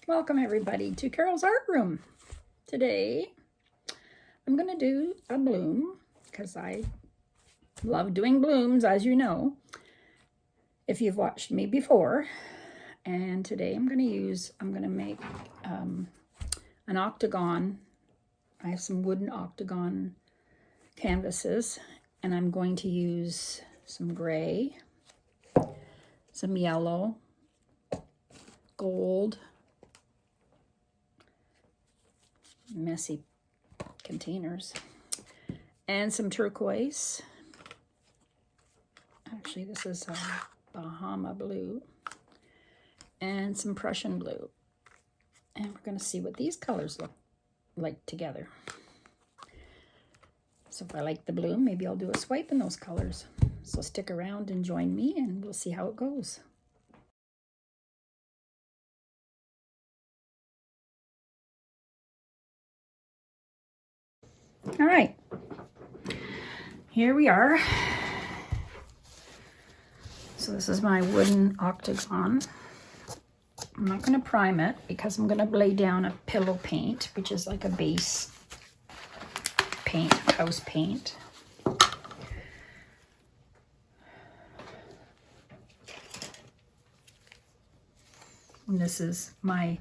Welcome everybody to Carol's Art Room. Today I'm going to do a bloom because I love doing blooms, as you know, if you've watched me before. And today I'm going to make an octagon. I have some wooden octagon canvases, and I'm going to use some gray, some yellow, gold, messy containers, and some turquoise. Actually, this is a Bahama blue, and some Prussian blue. And we're going to see what these colors look like together. So if I like the bloom, maybe I'll do a swipe in those colors. So stick around and join me, and we'll see how it goes. All right, here we are. So this is my wooden octagon. I'm not going to prime it because I'm going to lay down a pillow paint, which is like a base paint, house paint. And this is my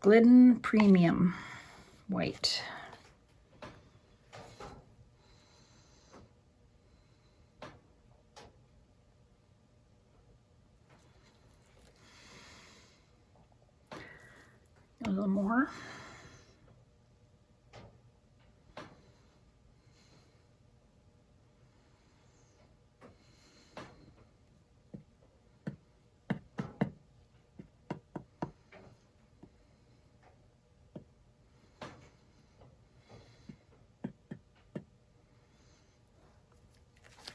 Glidden Premium White. A little more.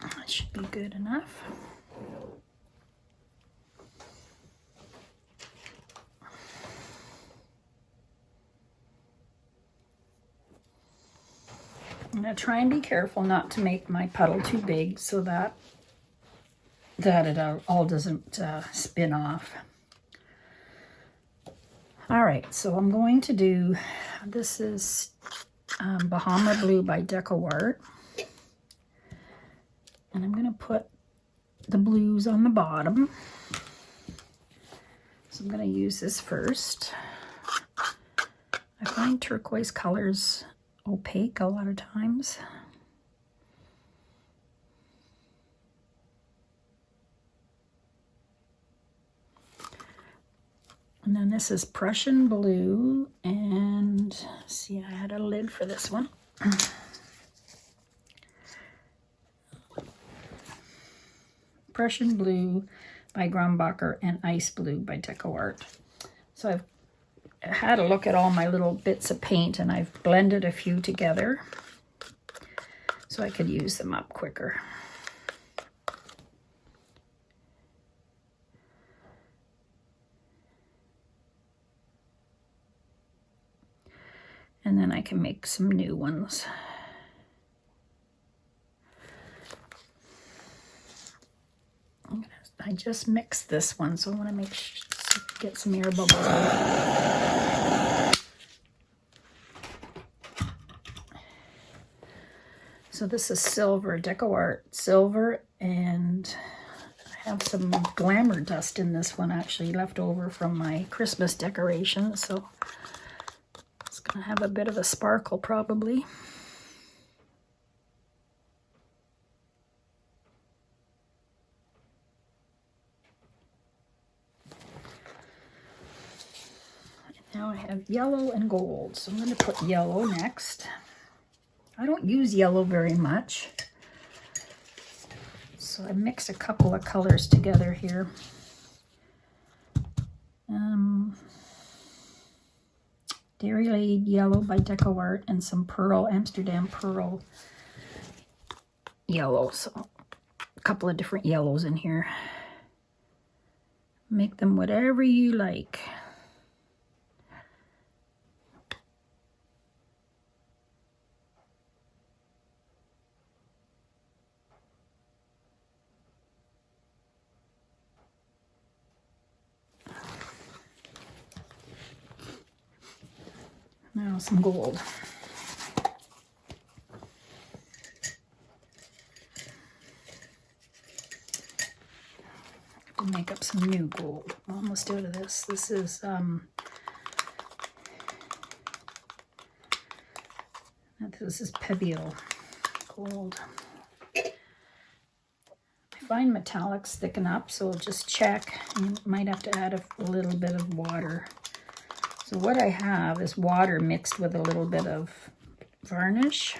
That should be good enough. I'm going to try and be careful not to make my puddle too big so that it all doesn't spin off. All right, so I'm going to do, this is Bahama Blue by DecoArt. And I'm going to put the blues on the bottom. So I'm going to use this first. I find turquoise colors opaque a lot of times. And then this is Prussian blue, and see, I had a lid for this one. Prussian blue by Grumbacher and Ice Blue by DecoArt. So I've had a look at all my little bits of paint, and I've blended a few together so I could use them up quicker. And then I can make some new ones. I just mixed this one, so I want to make sure get some air bubbles out. So this is silver, DecoArt silver, and I have some glamour dust in this one, actually left over from my Christmas decorations, so it's going to have a bit of a sparkle probably. Now I have yellow and gold, so I'm going to put yellow next. I don't use yellow very much, so I mixed a couple of colors together here. Dairy Laid Yellow by DecoArt and some Pearl, Amsterdam Pearl yellow, so a couple of different yellows in here. Make them whatever you like. Now some gold. To make up some new gold. Almost out of this. This is Pebble gold. I find metallics thicken up, so just check. You might have to add a little bit of water. So what I have is water mixed with a little bit of varnish,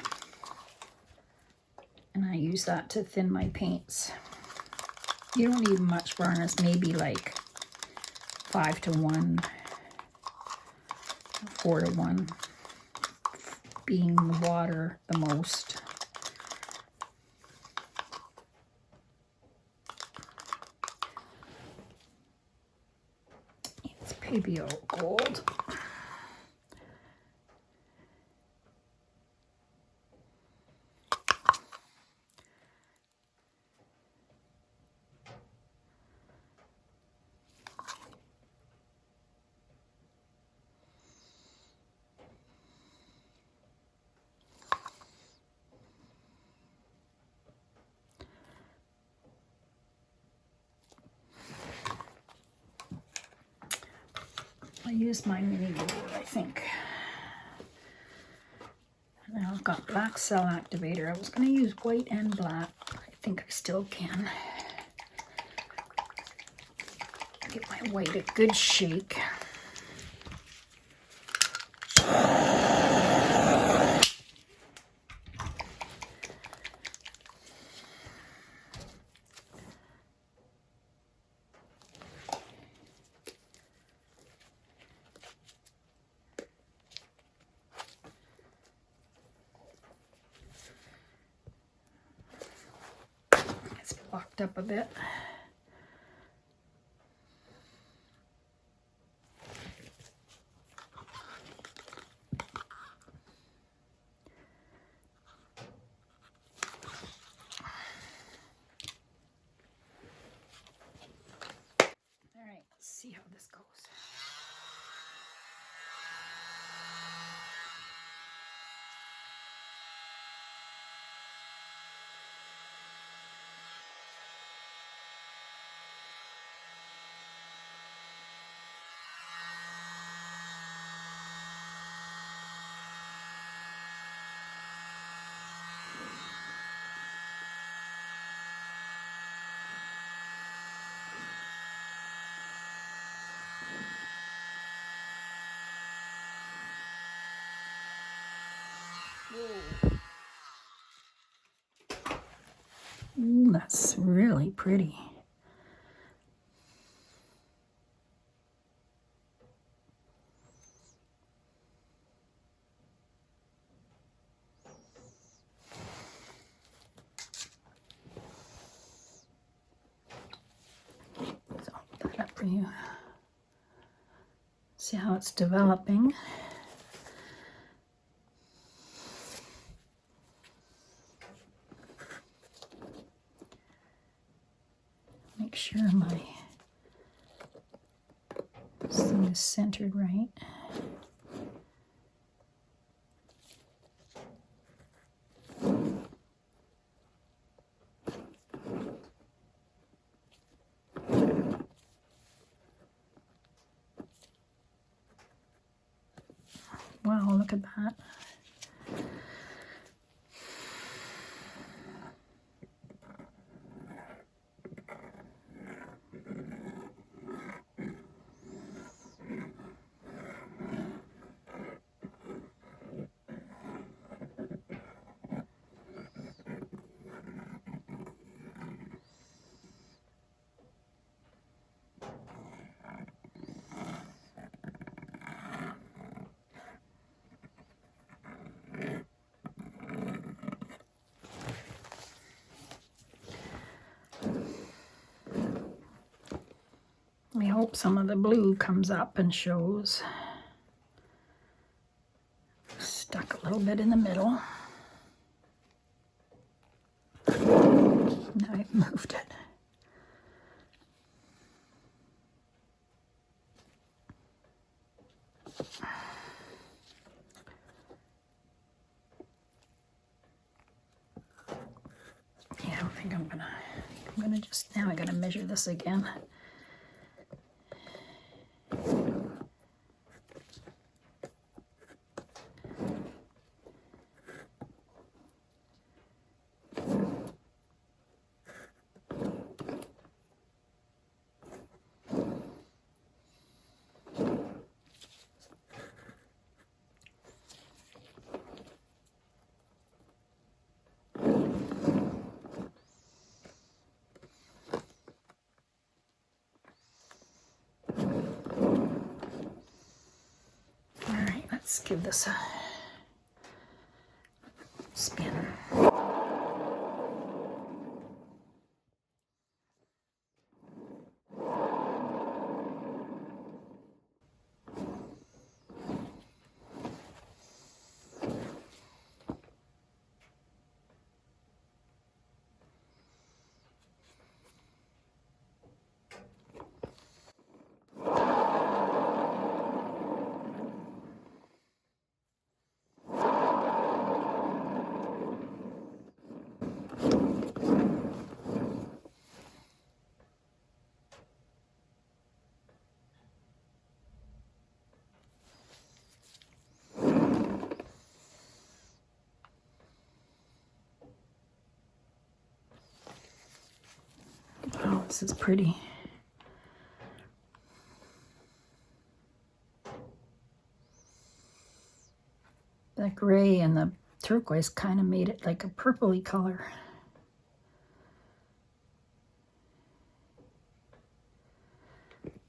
and I use that to thin my paints. You don't need much varnish, maybe like 5 to 1, 4 to 1, being the water the most. It's Pebble gold. I used my mini ruler, I think. Now I've got black cell activator. I was going to use white and black. I think I still can. Give my white a good shake. Blocked up a bit. All right, let's see how this goes. Ooh, that's really pretty. So I'll put that up for you. See how it's developing. Make sure my thing is centered right. Wow, look at that. I hope some of the blue comes up and shows. Stuck a little bit in the middle. Now I've moved it. think I'm gonna just, now I gotta measure this again. Let's give this a spin. Oh, this is pretty. That gray and the turquoise kind of made it like a purpley color.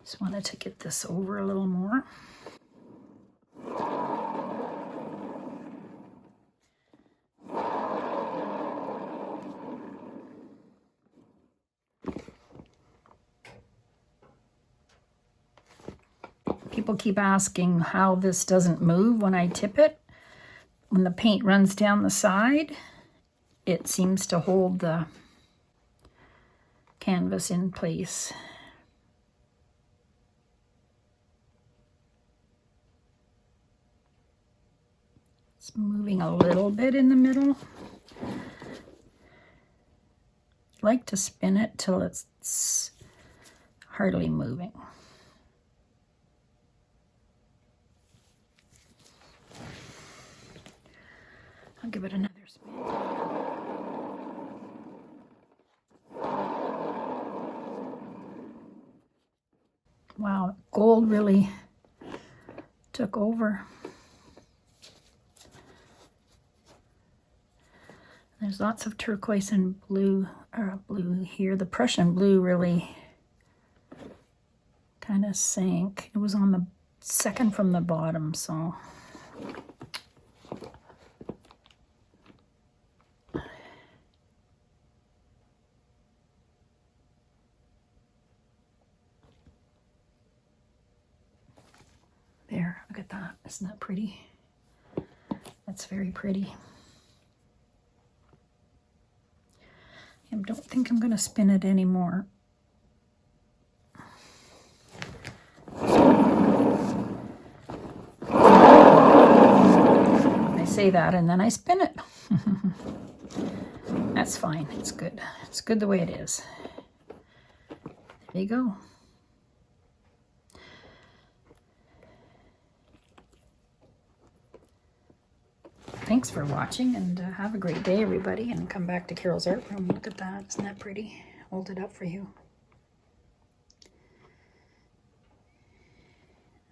Just wanted to get this over a little more. People keep asking how this doesn't move when I tip it. When the paint runs down the side, it seems to hold the canvas in place. It's moving a little bit in the middle. I like to spin it till it's hardly moving. I'll give it another spin. Wow, gold really took over. There's lots of turquoise and blue, or blue here. The Prussian blue really kind of sank. It was on the second from the bottom, so. There, look at that. Isn't that pretty? That's very pretty. I don't think I'm going to spin it anymore. I say that and then I spin it. That's fine. It's good. It's good the way it is. There you go. Thanks for watching, and have a great day, everybody, and come back to Carol's Art Room. Look at that. Isn't that pretty? Hold it up for you.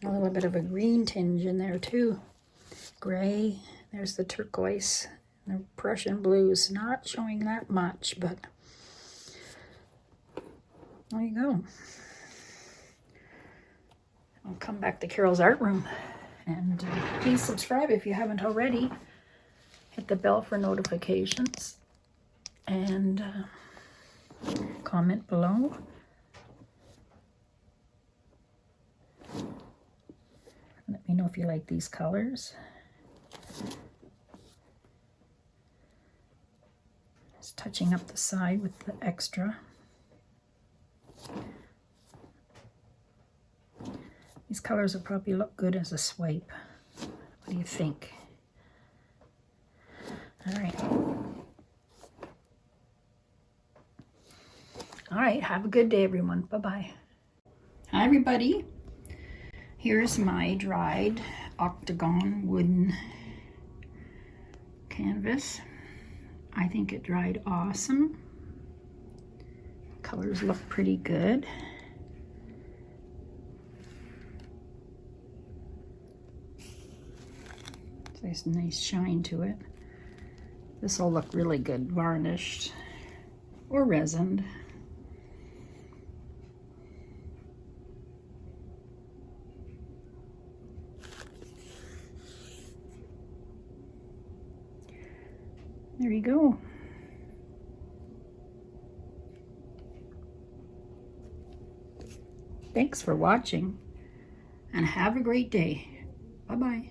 A little bit of a green tinge in there, too. Gray. There's the turquoise. The Prussian blues. Not showing that much, but there you go. I'll come back to Carol's Art Room. And please subscribe if you haven't already. Hit the bell for notifications. And comment below. Let me know if you like these colors. Just touching up the side with the extra. These colors will probably look good as a swipe. What do you think? All right. All right, have a good day, everyone. Bye-bye. Hi, everybody. Here's my dried octagon wooden canvas. I think it dried awesome. Colors look pretty good. There's a nice shine to it. This will look really good varnished or resined. There you go. Thanks for watching and have a great day. Bye-bye.